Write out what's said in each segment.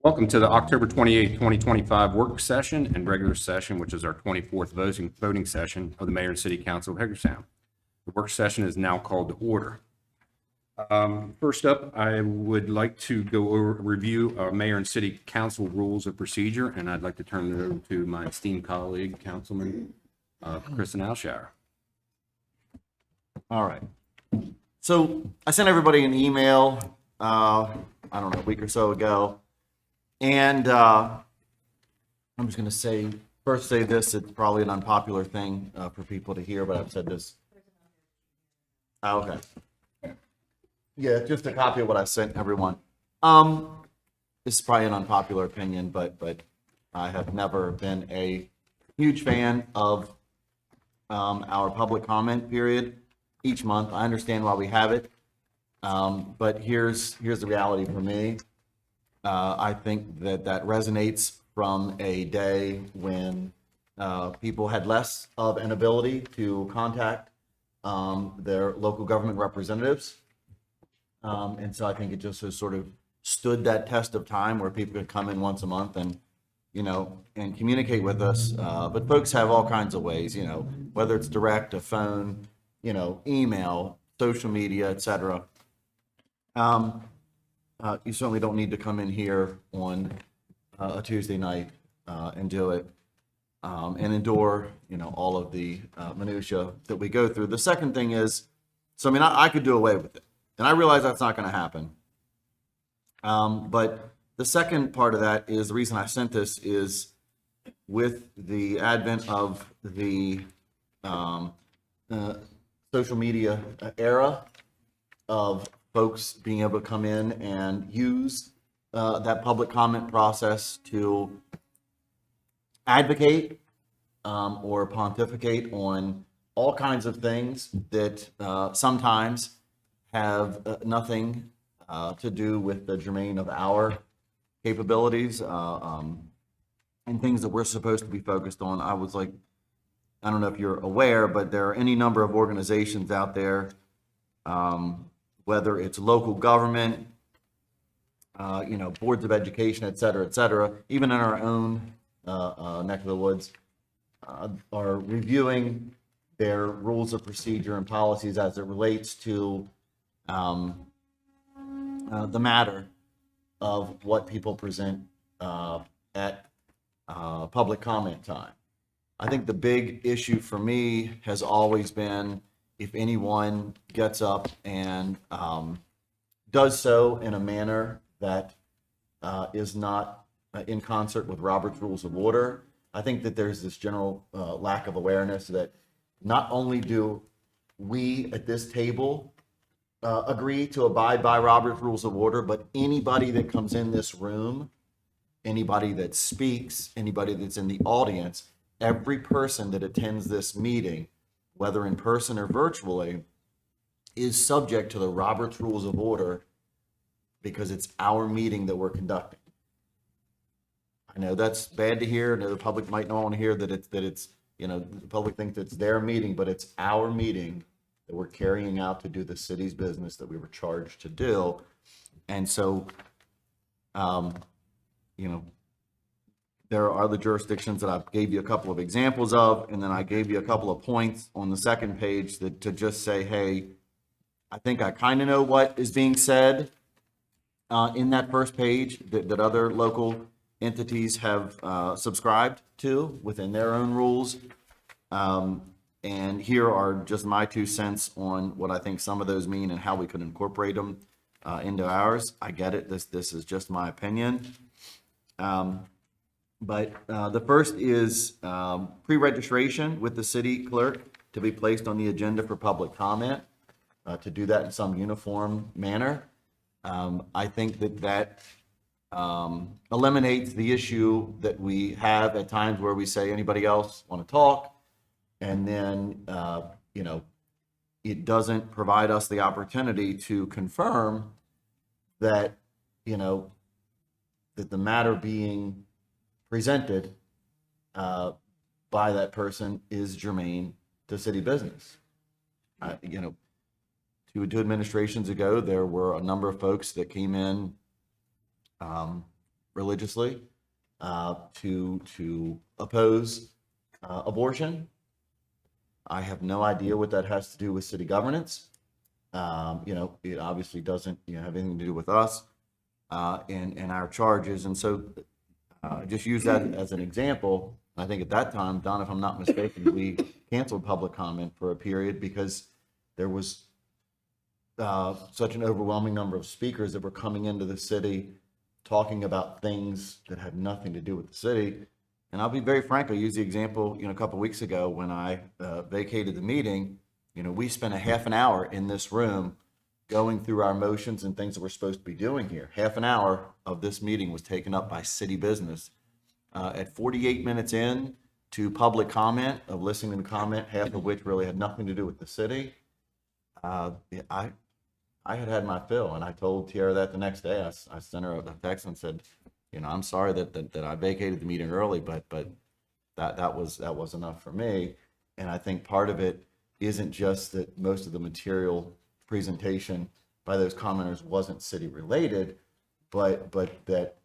Welcome to the October 28th, 2025 work session and regular session, which is our 24th voting session of the Mayor and City Council of Hagerstown. The work session is now called to order. First up, I would like to go over review Mayor and City Council rules of procedure, and I'd like to turn it over to my esteemed colleague, Councilman Kristen Alshire. All right. So I sent everybody an email, I don't know, a week or so ago. And I'm just going to say this, it's probably an unpopular thing for people to hear, but I've said this. Oh, okay. Yeah, just a copy of what I sent everyone. This is probably an unpopular opinion, but I have never been a huge fan of our public comment period each month. I understand why we have it, but here's the reality for me. I think that resonates from a day when people had less of an ability to contact their local government representatives. And so I think it just has sort of stood that test of time where people could come in once a month and, and communicate with us. But folks have all kinds of ways, whether it's direct, a phone, email, social media, etc. You certainly don't need to come in here on a Tuesday night and do it and endure, all of the minutia that we go through. The second thing is, I could do away with it, and I realize that's not going to happen. But the second part of that is the reason I sent this is with the advent of the social media era of folks being able to come in and use that public comment process to advocate or pontificate on all kinds of things that sometimes have nothing to do with the germane of our capabilities and things that we're supposed to be focused on. I was like, I don't know if you're aware, but there are any number of organizations out there, whether it's local government, boards of education, et cetera, even in our own neck of the woods, are reviewing their rules of procedure and policies as it relates to the matter of what people present at public comment time. I think the big issue for me has always been if anyone gets up and does so in a manner that is not in concert with Robert's Rules of Order. I think that there's this general lack of awareness that not only do we at this table agree to abide by Robert's Rules of Order, but anybody that comes in this room, anybody that speaks, anybody that's in the audience, every person that attends this meeting, whether in person or virtually, is subject to the Robert's Rules of Order because it's our meeting that we're conducting. I know that's bad to hear. I know the public might not want to hear that it's the public thinks it's their meeting, but it's our meeting that we're carrying out to do the city's business that we were charged to do. And so, there are other jurisdictions that I gave you a couple of examples of, and then I gave you a couple of points on the second page that to just say, hey, I think I kind of know what is being said in that first page that other local entities have subscribed to within their own rules. And here are just my 2 cents on what I think some of those mean and how we could incorporate them into ours. I get it. This is just my opinion. But the first is pre-registration with the city clerk to be placed on the agenda for public comment, to do that in some uniform manner. I think that eliminates the issue that we have at times where we say, anybody else want to talk? And then, it doesn't provide us the opportunity to confirm that, that the matter being presented by that person is germane to city business. Two administrations ago, there were a number of folks that came in religiously to oppose abortion. I have no idea what that has to do with city governance. It obviously doesn't, have anything to do with us and our charges. And so just use that as an example. I think at that time, Don, if I'm not mistaken, we canceled public comment for a period because there was such an overwhelming number of speakers that were coming into the city talking about things that had nothing to do with the city. And I'll be very frank, I used the example, a couple of weeks ago when I vacated the meeting. We spent a half an hour in this room going through our motions and things that we're supposed to be doing here. Half an hour of this meeting was taken up by city business. At 48 minutes in to public comment, of listening to comment, half of which really had nothing to do with the city, I had my fill, and I told Tiara that the next day. I sent her a text and said, I'm sorry that I vacated the meeting early, but that was enough for me. And I think part of it isn't just that most of the material presentation by those commenters wasn't city related, but that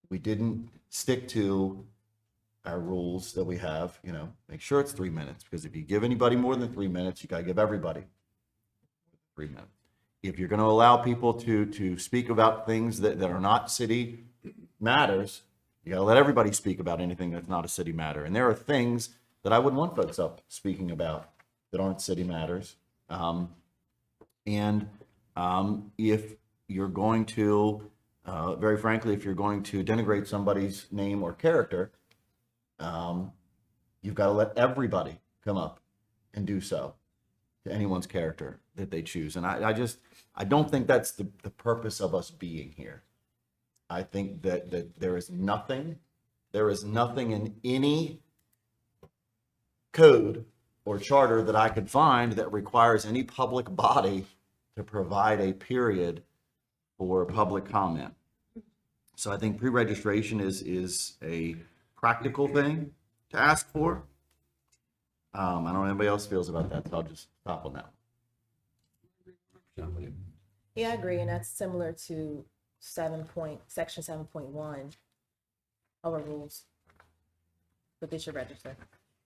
we didn't stick to our rules that we have. Make sure it's 3 minutes, because if you give anybody more than 3 minutes, you got to give everybody 3 minutes. If you're going to allow people to speak about things that are not city matters, you got to let everybody speak about anything that's not a city matter. And there are things that I wouldn't want folks up speaking about that aren't city matters. If you're going to, very frankly, if you're going to denigrate somebody's name or character, you've got to let everybody come up and do so to anyone's character that they choose. And I don't think that's the purpose of us being here. I think that there is nothing in any code or charter that I could find that requires any public body to provide a period for public comment. So I think pre-registration is a practical thing to ask for. I don't know how anybody else feels about that, so I'll just stop on that. Yeah, I agree, and that's similar to section 7.1 of our rules. But they should register.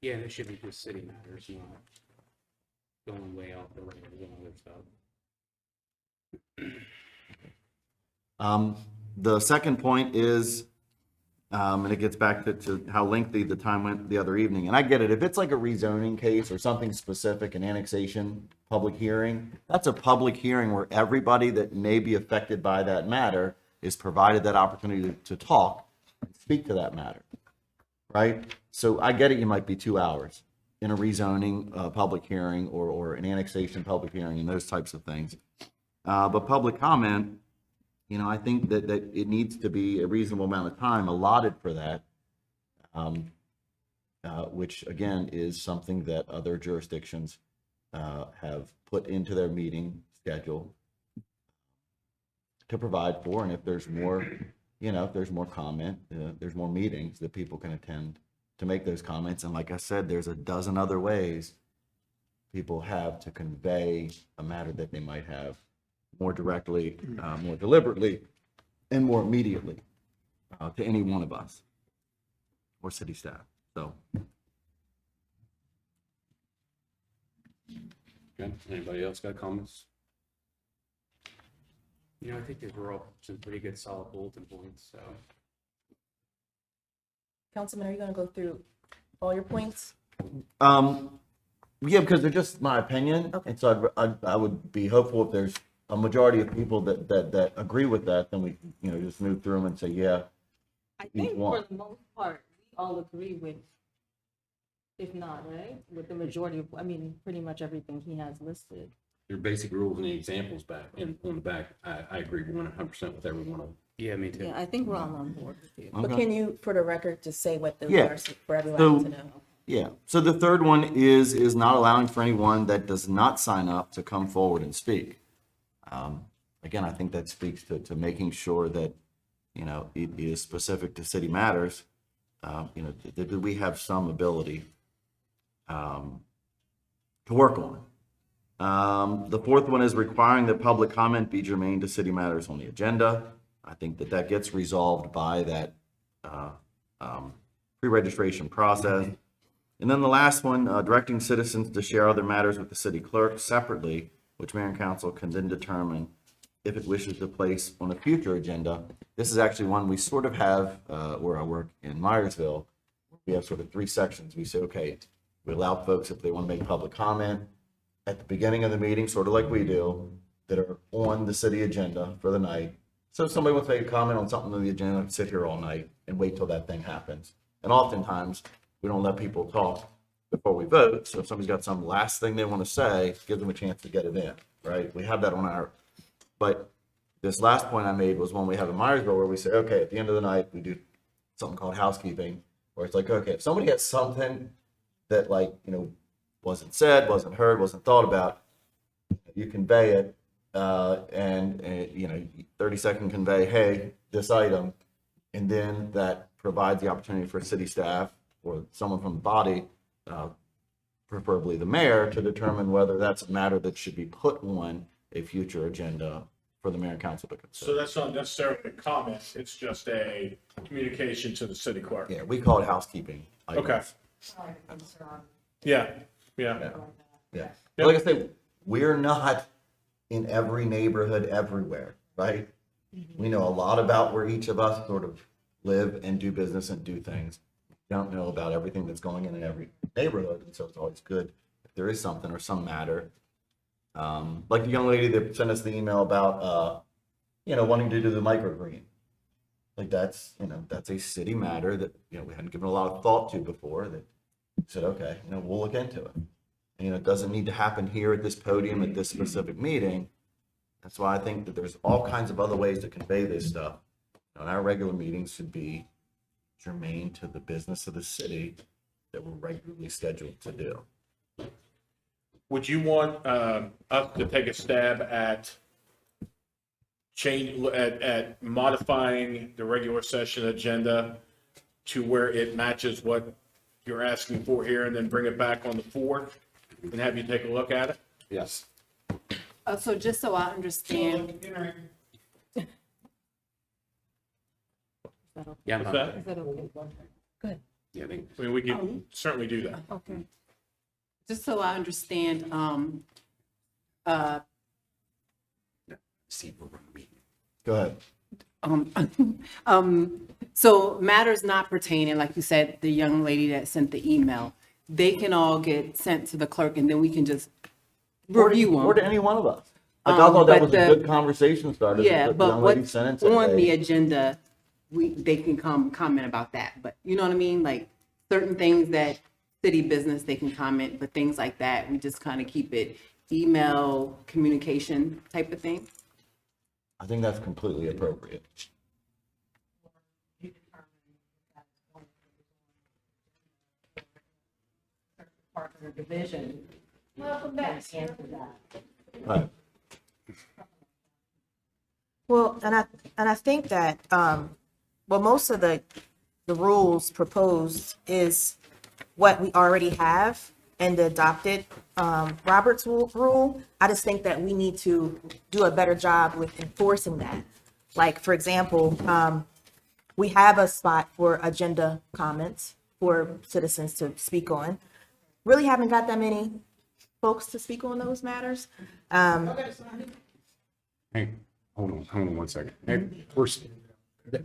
Yeah, and it should be just city matters, not going way off the rails and other stuff. The second point is, and it gets back to how lengthy the time went the other evening. And I get it. If it's like a rezoning case or something specific, an annexation public hearing, that's a public hearing where everybody that may be affected by that matter is provided that opportunity to talk and speak to that matter, right? So I get it. You might be 2 hours in a rezoning public hearing or an annexation public hearing and those types of things. But public comment, I think that it needs to be a reasonable amount of time allotted for that, which again is something that other jurisdictions have put into their meeting schedule to provide for. And if there's more, if there's more comment, there's more meetings that people can attend to make those comments. And like I said, there's a dozen other ways people have to convey a matter that they might have more directly, more deliberately, and more immediately to any one of us or city staff. So, Okay, anybody else got comments? I think these were all some pretty good solid bulletin points, so. Councilman, are you going to go through all your points? yeah, because they're just my opinion, Okay. and so I would be hopeful if there's a majority of people that agree with that, then we just move through them and say, yeah. I Each think one. for the most part, we all agree with, if not, right, with the majority of, pretty much everything he has listed. Your basic rules and the examples back on the back, I agree 100% with every one of them. Yeah, me too. Yeah, I think we're all on board with you. But Okay. can you, for the record, just say what those Yeah. are for everyone So- to know? Yeah, so the third one is not allowing for anyone that does not sign up to come forward and speak. Again, I think that speaks to making sure that, it is specific to city matters, that we have some ability to work on. The fourth one is requiring that public comment be germane to city matters on the agenda. I think that that gets resolved by that pre-registration process. And then the last one, directing citizens to share other matters with the city clerk separately, which mayor and council can then determine if it wishes to place on a future agenda. This is actually one we sort of have where I work in Myersville. We have sort of three sections. We say, okay, we allow folks if they want to make public comment at the beginning of the meeting, sort of like we do, that are on the city agenda for the night. So if somebody wants to make a comment on something on the agenda, sit here all night and wait till that thing happens. And oftentimes, we don't let people talk before we vote. So if somebody's got some last thing they want to say, give them a chance to get it in, right? We have that on our, but this last point I made was one we have in Myersville where we say, okay, at the end of the night, we do something called housekeeping, where it's like, okay, if somebody has something that, like, you know, wasn't said, wasn't heard, wasn't thought about, you convey it, and you know, 30-second convey, hey, this item, and then that provides the opportunity for city staff or someone from the body, preferably the mayor, to determine whether that's a matter that should be put on a future agenda for the mayor and council to consider. So that's not necessarily a comment, it's just a communication to the city clerk. Yeah, we call it housekeeping items. Okay. Yeah, yeah. Yeah. But like I say, we're not in every neighborhood everywhere, right? We know a lot about where each of us sort of live and do business and do things. We don't know about everything that's going in every neighborhood, and so it's always good if there is something or some matter. Like the young lady that sent us the email about, you know, wanting to do the microgreen. Like that's, you know, that's a city matter that, you know, we hadn't given a lot of thought to before, that we said, okay, you know, we'll look into it. And, you know, it doesn't need to happen here at this podium at this specific meeting. That's why I think that there's all kinds of other ways to convey this stuff. And our regular meetings should be germane to the business of the city that we're regularly scheduled to do. Would you want us to take a stab at at modifying the regular session agenda to where it matches what you're asking for here, and then bring it back on the 4th and have you take a look at it? Yes. So just so I understand, Yeah. What's that? Is that okay? Yeah, they, I mean, we can certainly do that. okay. Just so I understand, see, we're running a meeting. Go ahead. so matters not pertaining, like you said, the young lady that sent the email, they can all get sent to the clerk and then we can just review them. Or to any one of us. Like, I thought that was a good conversation starter. Yeah, The but young lady what's sent it and said, on the hey, agenda, they can comment about that, but you know what I mean? Like certain things that city business, they can comment, but things like that, we just kind of keep it email communication type of thing. I think that's completely appropriate. Division. Welcome back. Answer that. Right. Well, and I think that, well, most of the rules proposed is what we already have in the adopted, Robert's rule. I just think that we need to do a better job with enforcing that. Like, for example, we have a spot for agenda comments for citizens to speak on. Really haven't got that many folks to speak on those matters. Hey, hold on 1 second. Hey,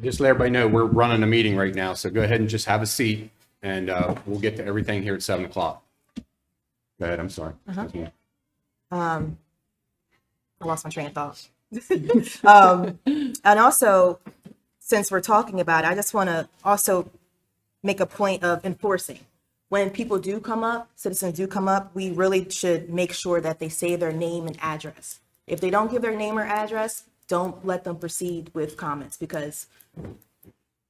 just let everybody know, we're running a meeting right now, so go ahead and just have a seat, and we'll get to everything here at 7 o'clock. Go ahead, I'm sorry. I lost my train of thought. And also, since we're talking about it, I just want to also make a point of enforcing. When people do come up, citizens do come up, we really should make sure that they say their name and address. If they don't give their name or address, don't let them proceed with comments, because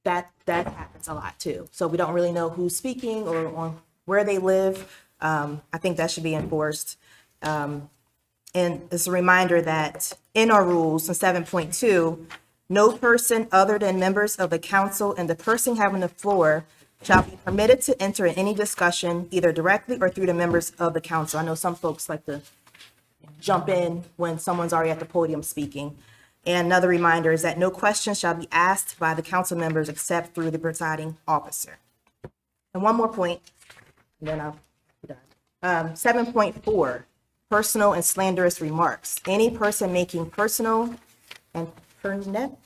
that happens a lot too. So we don't really know who's speaking or on where they live. I think that should be enforced. And it's a reminder that in our rules in 7.2, no person other than members of the council and the person having the floor shall be permitted to enter in any discussion either directly or through the members of the council. I know some folks like to jump in when someone's already at the podium speaking. And another reminder is that no questions shall be asked by the council members except through the presiding officer. And one more point, and then I'll be done. 7.4, personal and slanderous remarks. Any person making personal and pertinent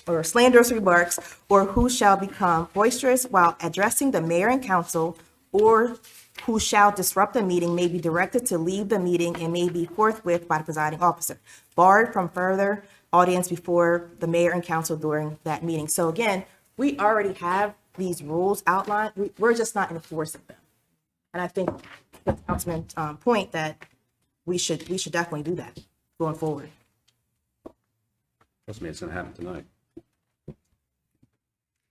or slanderous remarks, or who shall become boisterous while addressing the mayor and council, or who shall disrupt the meeting, may be directed to leave the meeting and may be forthwith by the presiding officer, barred from further audience before the mayor and council during that meeting. So again, we already have these rules outlined. We're just not enforcing them. And I think the councilman's point that we should definitely do that going forward. Trust me, it's gonna happen tonight.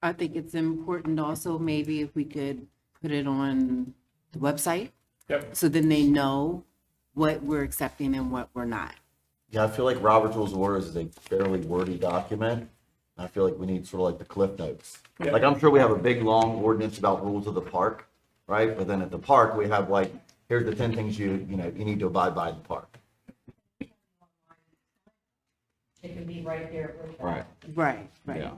I think it's important also, maybe if we could put it on the website, Yep. so then they know what we're accepting and what we're not. Yeah, I feel like Robert's Rules of Orders is a fairly wordy document. I feel like we need sort of like the cliff notes. Yeah. Like, I'm sure we have a big, long ordinance about rules of the park, right? But then at the park, we have like, here's the 10 things you need to abide by in the park. It can be right there. Right. Right, right. Yeah.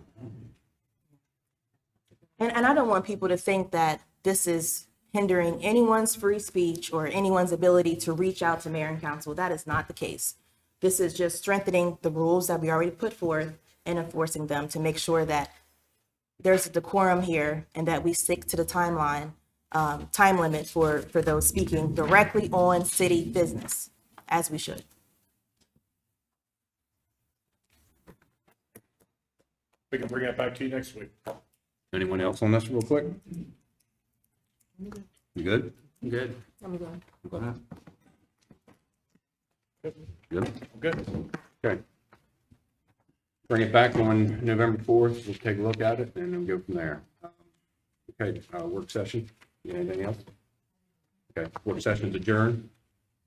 And I don't want people to think that this is hindering anyone's free speech or anyone's ability to reach out to mayor and council. That is not the case. This is just strengthening the rules that we already put forth and enforcing them to make sure that there's a decorum here and that we stick to the time limit for those speaking directly on city business, as we should. We can bring that back to you next week. Anyone else on this real quick? You good? Good. I'm good. Good? Good. Okay. Bring it back on November 4th. We'll take a look at it and then go from there. Okay, work session. You got anything else? Okay, work session's adjourned.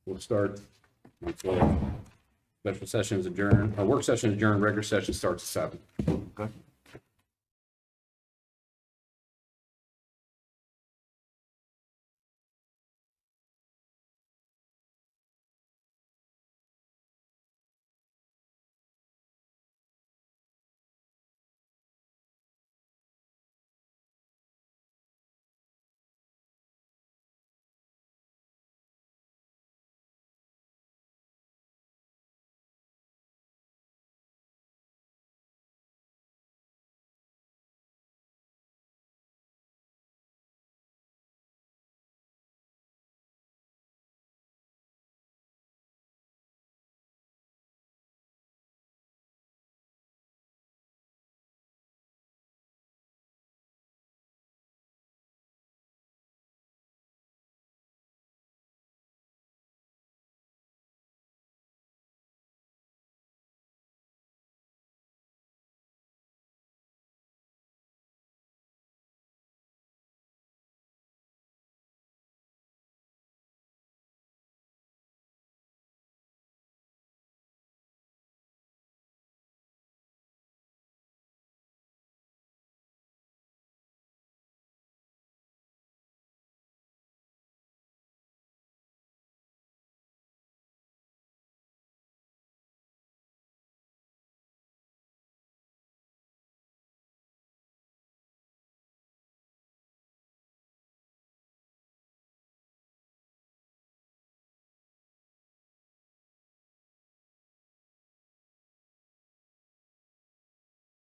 We'll start. Special session is adjourned. Work session is adjourned. Regular session starts at 7. Okay.